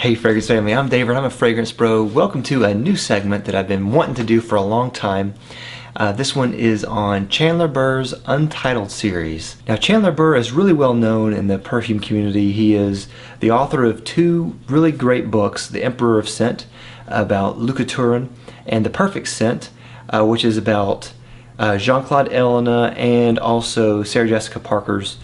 Hey Fragrance Family, I'm David, I'm a fragrance bro. Welcome to a new segment that I've been wanting to do for a long time. This one is on Chandler Burr's Untitled series. Now Chandler Burr is really well known in the perfume community. He is the author of two really great books, The Emperor of Scent, about Luca Turin, and The Perfect Scent, which is about Jean-Claude Ellena and also Sarah Jessica Parker's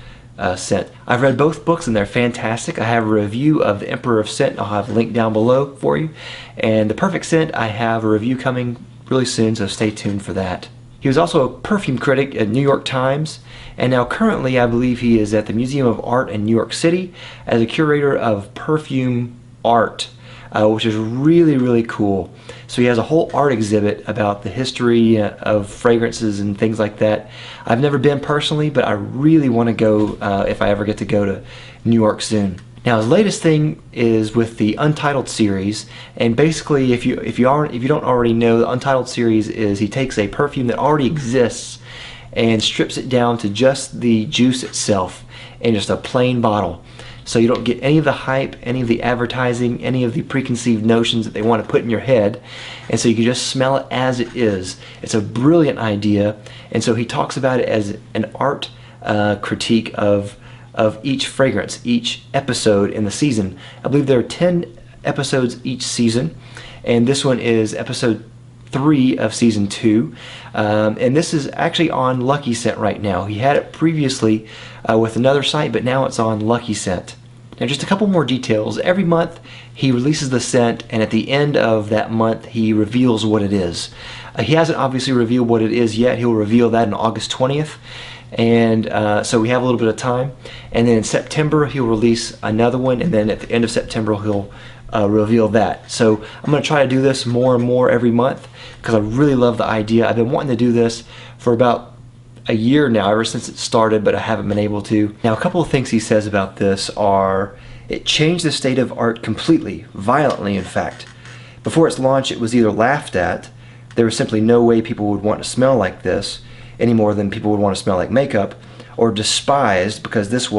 Scent. I've read both books and they're fantastic. I have a review of The Emperor of Scent. I'll have a link down below for you. And The Perfect Scent, I have a review coming really soon, so stay tuned for that. He was also a perfume critic at New York Times, and now currently I believe he is at the Museum of Art in New York City as a curator of perfume art, which is really cool. So he has a whole art exhibit about the history of fragrances and things like that. I've never been personally, but I really want to go if I ever get to go to New York soon. Now his latest thing is with the Untitled series, and basically if you don't already know, the Untitled series is he takes a perfume that already exists and strips it down to just the juice itself in just a plain bottle. So you don't get any of the hype, any of the advertising, any of the preconceived notions that they want to put in your head. And so you can just smell it as it is. It's a brilliant idea. And so he talks about it as an art critique of each fragrance, each episode in the season. I believe there are 10 episodes each season. And this one is episode 3 of season 2. And this is actually on Lucky Scent right now. He had it previously with another site, but now it's on Lucky Scent. Now just a couple more details. Every month he releases the scent, and at the end of that month he reveals what it is. He hasn't obviously revealed what it is yet. He'll reveal that on August 20th. And so we have a little bit of time. And then in September he'll release another one, and then at the end of September he'll reveal that. So I'm going to try to do this more and more every month because I really love the idea. I've been wanting to do this for about a year now, ever since it started, but I haven't been able to. Now a couple of things he says about this are, it changed the state of art completely, violently in fact. Before its launch it was either laughed at, there was simply no way people would want to smell like this any more than people would want to smell like makeup, or despised because it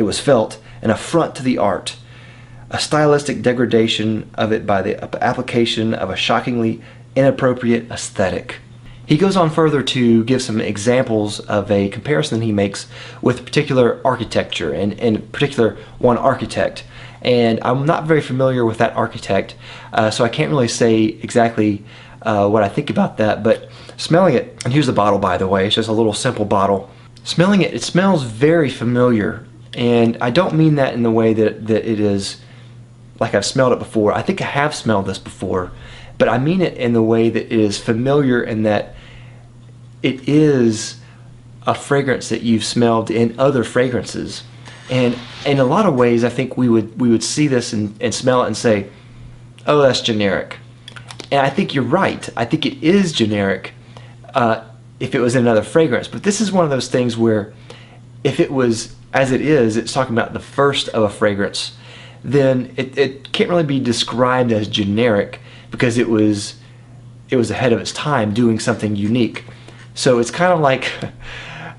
was felt an affront to the art, a stylistic degradation of it by the application of a shockingly inappropriate aesthetic. He goes on further to give some examples of a comparison he makes with particular architecture, and in particular one architect. And I'm not very familiar with that architect, so I can't really say exactly what I think about that, but smelling it, and here's the bottle by the way, it's just a little simple bottle. Smelling it, it smells very familiar, and I don't mean that in the way that it is like I've smelled it before. I think I have smelled this before, but I mean it in the way that it is familiar, and that it is a fragrance that you've smelled in other fragrances. And in a lot of ways I think we would see this and smell it and say, oh, that's generic. And I think you're right. I think it is generic if it was in another fragrance. But this is one of those things where if it was as it is, it's talking about the first of a fragrance, then it can't really be described as generic because it was ahead of its time doing something unique. So it's kind of like,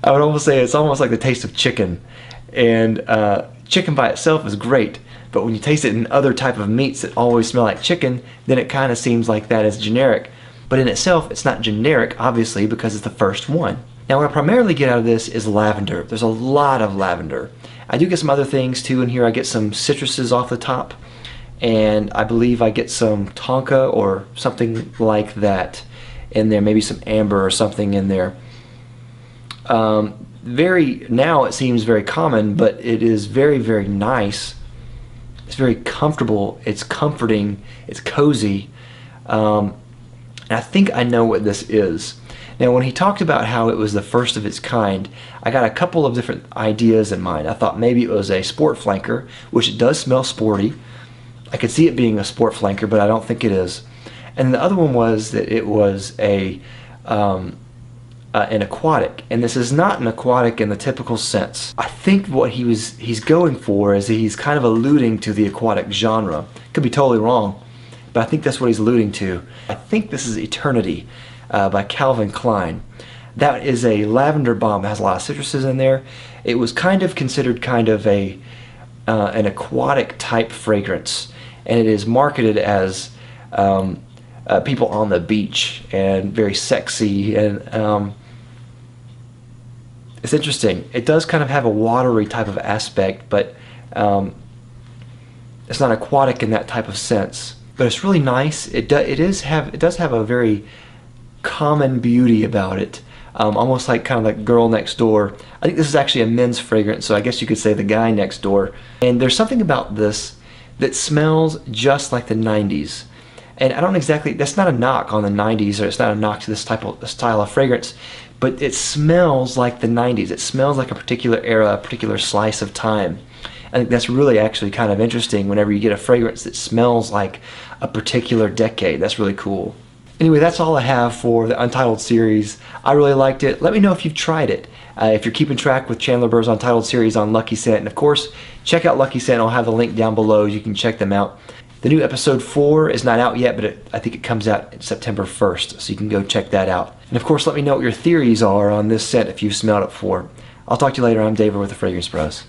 I would almost say it's almost like the taste of chicken. And chicken by itself is great, but when you taste it in other type of meats that always smell like chicken, then it kind of seems like that is generic. But in itself, it's not generic, obviously, because it's the first one. Now what I primarily get out of this is lavender. There's a lot of lavender. I do get some other things too in here. I get some citruses off the top, and I believe I get some tonka or something like that in there, maybe some amber or something in there. Now it seems very common, but it is very nice. It's very comfortable, it's comforting, it's cozy, and I think I know what this is. Now when he talked about how it was the first of its kind, I got a couple of different ideas in mind. I thought maybe it was a sport flanker, which it does smell sporty. I could see it being a sport flanker, but I don't think it is. And the other one was that it was an aquatic, and this is not an aquatic in the typical sense. I think what he's going for is he's kind of alluding to the aquatic genre. Could be totally wrong, but I think that's what he's alluding to. I think this is Eternity by Calvin Klein. That is a lavender bomb that has a lot of citruses in there. It was kind of considered kind of an aquatic type fragrance, and it is marketed as people on the beach and very sexy, and it's interesting. It does kind of have a watery type of aspect, but it's not aquatic in that type of sense. But it's really nice. It does have a very common beauty about it, almost like kind of like Girl Next Door. I think this is actually a men's fragrance, so I guess you could say the guy next door. And there's something about this that smells just like the 90s. And I don't exactly, that's not a knock on the 90s, or it's not a knock to this type of style of fragrance, but it smells like the 90s. It smells like a particular era, a particular slice of time. I think that's really actually kind of interesting whenever you get a fragrance that smells like a particular decade. That's really cool. Anyway, that's all I have for the Untitled series. I really liked it. Let me know if you've tried it. If you're keeping track with Chandler Burr's Untitled series on Lucky Scent. And of course, check out Lucky Scent. I'll have the link down below. You can check them out. The new episode 4 is not out yet, but I think it comes out September 1st, so you can go check that out. And of course, let me know what your theories are on this scent if you've smelled it before. I'll talk to you later. I'm David with the Fragrance Bros.